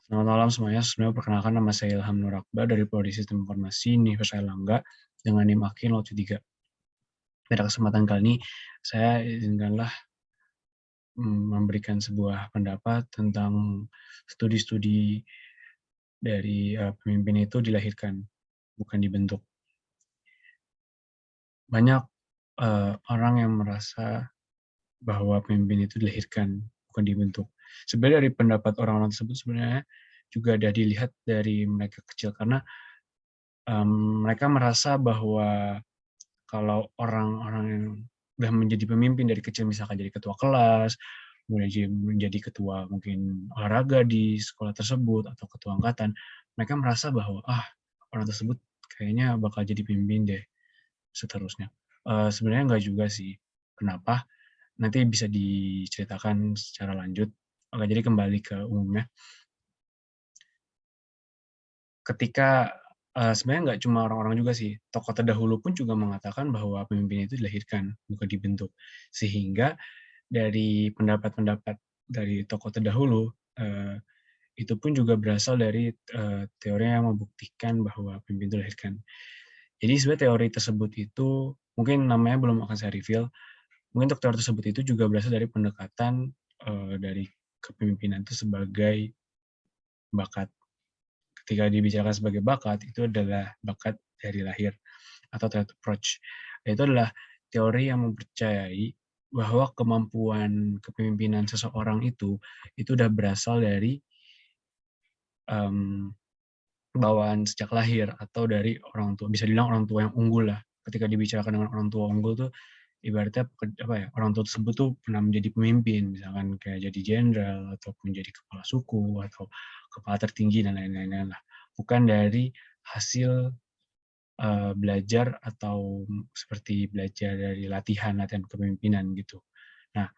Selamat malam semuanya. Sebenarnya perkenalkan nama saya Ilham Nur Akbar dari Prodi Sistem Informasi Universitas Airlangga dengan NIM Akin 03. Pada kesempatan kali ini saya izinkanlah memberikan sebuah pendapat tentang studi-studi dari pemimpin itu dilahirkan, bukan dibentuk. Banyak orang yang merasa bahwa pemimpin itu dilahirkan, bukan dibentuk. Sebenarnya dari pendapat orang-orang tersebut sebenarnya juga ada dilihat dari mereka kecil karena mereka merasa bahwa kalau orang-orang yang udah menjadi pemimpin dari kecil, misalkan jadi ketua kelas, kemudian menjadi ketua mungkin olahraga di sekolah tersebut, atau ketua angkatan, mereka merasa bahwa, orang tersebut kayaknya bakal jadi pemimpin deh, seterusnya. Sebenarnya nggak juga sih. Kenapa? Nanti bisa diceritakan secara lanjut. Oke, jadi kembali ke umumnya. Ketika sebenarnya nggak cuma orang-orang juga sih, tokoh terdahulu pun juga mengatakan bahwa pemimpin itu dilahirkan, bukan dibentuk. Sehingga dari pendapat-pendapat dari tokoh terdahulu, itu pun juga berasal dari, teori yang membuktikan bahwa pemimpin itu dilahirkan. Jadi sebenarnya teori tersebut itu mungkin namanya belum akan saya reveal, mungkin untuk teori tersebut itu juga berasal dari pendekatan, dari kepemimpinan itu sebagai bakat. Ketika dibicarakan sebagai bakat, itu adalah bakat dari lahir atau talent approach. Itu adalah teori yang mempercayai bahwa kemampuan kepemimpinan seseorang itu udah berasal dari um, bawaan sejak lahir atau dari orang tua. Bisa dibilang orang tua yang unggul lah. Ketika dibicarakan dengan orang tua unggul tuh ibaratnya apa ya, orang tua tersebut tuh pernah menjadi pemimpin, misalkan kayak jadi jenderal ataupun jadi kepala suku atau kepala tertinggi dan lain-lain lah. Bukan dari hasil belajar atau seperti belajar dari latihan-latihan kepemimpinan gitu. Nah,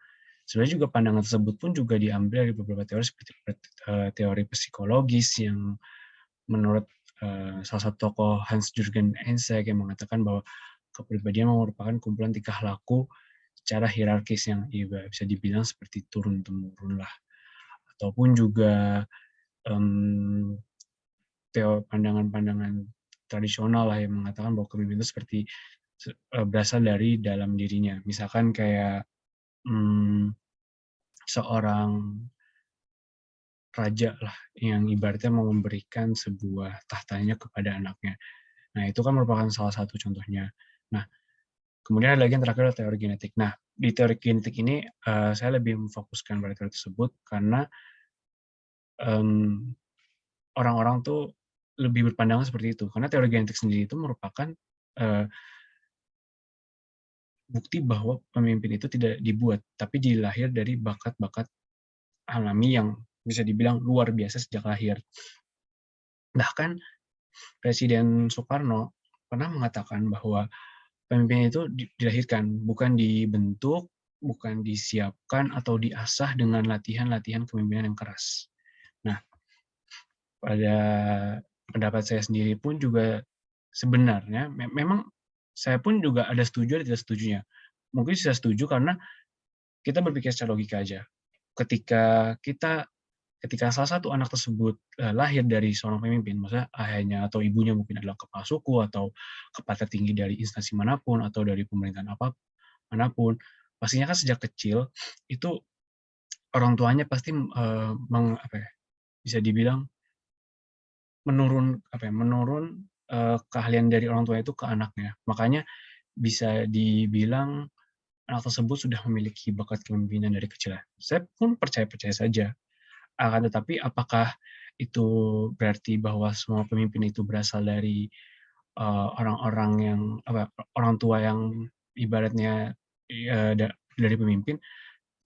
sebenarnya juga pandangan tersebut pun juga diambil dari beberapa teori seperti teori psikologis yang menurut salah satu tokoh Hans Jürgen Einzig yang mengatakan bahwa kepribadian merupakan kumpulan tingkah laku secara hierarkis yang bisa dibilang seperti turun-temurun lah. Ataupun juga um, pandangan-pandangan tradisional lah yang mengatakan bahwa kepemimpinan itu seperti berasal dari dalam dirinya. Misalkan kayak seorang raja lah yang ibaratnya mau memberikan sebuah tahtanya kepada anaknya. Nah, itu kan merupakan salah satu contohnya. Nah, kemudian ada lagi yang terakhir adalah teori genetik. Nah, di teori genetik ini saya lebih memfokuskan pada teori tersebut karena um, orang-orang tuh lebih berpandangan seperti itu. Karena teori genetik sendiri itu merupakan uh, bukti bahwa pemimpin itu tidak dibuat, tapi dilahir dari bakat-bakat alami yang bisa dibilang luar biasa sejak lahir. Bahkan Presiden Soekarno pernah mengatakan bahwa pemimpin itu dilahirkan, bukan dibentuk, bukan disiapkan atau diasah dengan latihan-latihan kepemimpinan yang keras. Nah, pada pendapat saya sendiri pun juga sebenarnya memang saya pun juga ada setuju ada tidak setujunya. Mungkin saya setuju karena kita berpikir secara logika aja. Ketika kita ketika salah satu anak tersebut lahir dari seorang pemimpin, maksudnya ayahnya atau ibunya mungkin adalah kepala suku atau kepala tertinggi dari instansi manapun atau dari pemerintahan apa manapun, pastinya kan sejak kecil itu orang tuanya pasti apa ya, bisa dibilang menurun keahlian dari orang tua itu ke anaknya. Makanya bisa dibilang anak tersebut sudah memiliki bakat kepemimpinan dari kecil. Saya pun percaya-percaya saja. Akan tetapi apakah itu berarti bahwa semua pemimpin itu berasal dari orang-orang yang apa, orang tua yang ibaratnya dari pemimpin?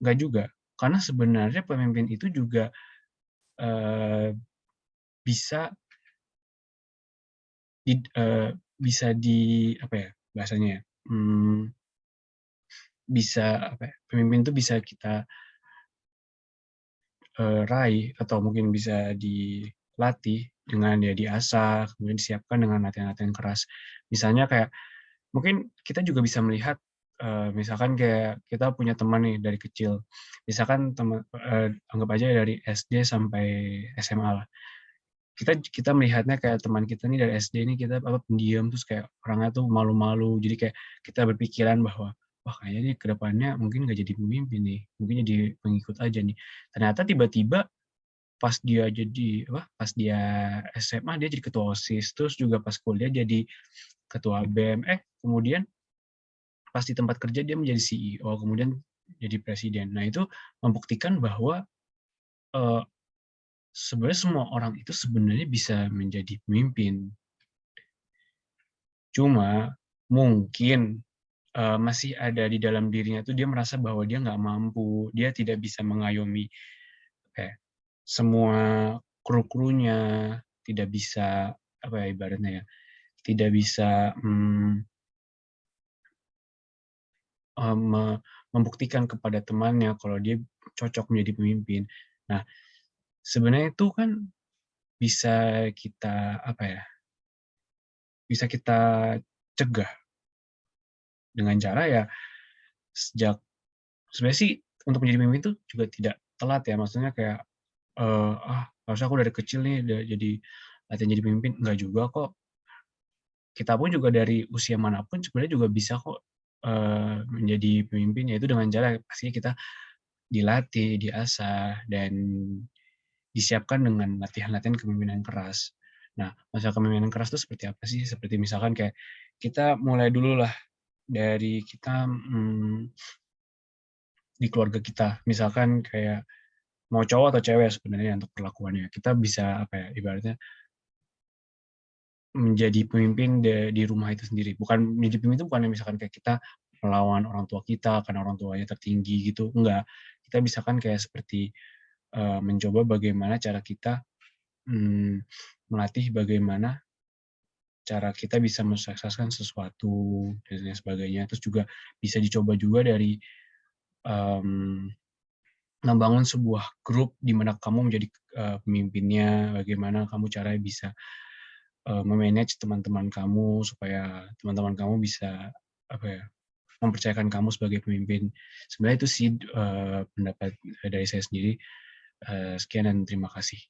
Enggak juga. Karena sebenarnya pemimpin itu juga eee, bisa bisa di apa ya bahasanya ya, bisa apa ya, pemimpin itu bisa kita raih atau mungkin bisa dilatih dengan ya diasah, kemudian disiapkan dengan latihan-latihan keras. Misalnya kayak mungkin kita juga bisa melihat, misalkan kayak kita punya teman nih dari kecil, misalkan anggap aja dari SD sampai SMA lah. Kita melihatnya kayak teman kita nih dari SD ini kita pendiam, terus kayak orangnya tuh malu-malu. Jadi kayak kita berpikiran bahwa, "Wah kayaknya nih ke depannya mungkin nggak jadi pemimpin nih, mungkin jadi pengikut aja nih." Ternyata tiba-tiba pas dia SMA dia jadi ketua OSIS, terus juga pas kuliah jadi ketua BEM, kemudian pas di tempat kerja dia menjadi CEO, kemudian jadi presiden. Nah itu membuktikan bahwa, eee, sebenarnya semua orang itu sebenarnya bisa menjadi pemimpin. Cuma mungkin, masih ada di dalam dirinya tuh dia merasa bahwa dia nggak mampu, dia tidak bisa mengayomi kayak semua kru-krunya, tidak bisa, apa ya ibaratnya ya, tidak bisa, membuktikan kepada temannya kalau dia cocok menjadi pemimpin. Nah, sebenarnya itu kan bisa kita, apa ya, bisa kita cegah dengan cara ya sejak sebenarnya sih untuk menjadi pemimpin itu juga tidak telat ya, maksudnya kayak, harusnya aku dari kecil nih udah jadi latihan jadi pemimpin, enggak juga kok. Kita pun juga dari usia manapun sebenarnya juga bisa kok, menjadi pemimpin, yaitu dengan cara pastinya kita dilatih, diasah, dan disiapkan dengan latihan-latihan kepemimpinan keras. Nah, masalah kepemimpinan keras itu seperti apa sih? Seperti misalkan kayak kita mulai dulu lah dari kita, di keluarga kita. Misalkan kayak mau cowok atau cewek sebenarnya untuk perlakuannya. Kita bisa apa ya, ibaratnya menjadi pemimpin di rumah itu sendiri. Bukan menjadi pemimpin itu bukan misalkan kayak kita melawan orang tua kita karena orang tuanya tertinggi gitu, enggak. Kita misalkan kayak seperti, mencoba bagaimana cara kita, mmm, melatih bagaimana cara kita bisa mensukseskan sesuatu dan lain sebagainya. Terus juga bisa dicoba juga dari, mmm, membangun sebuah grup di mana kamu menjadi, pemimpinnya, bagaimana kamu caranya bisa, me-manage teman-teman kamu supaya teman-teman kamu bisa, apa ya, mempercayakan kamu sebagai pemimpin. Sebenarnya itu sih, pendapat dari saya sendiri. Sekian dan terima kasih.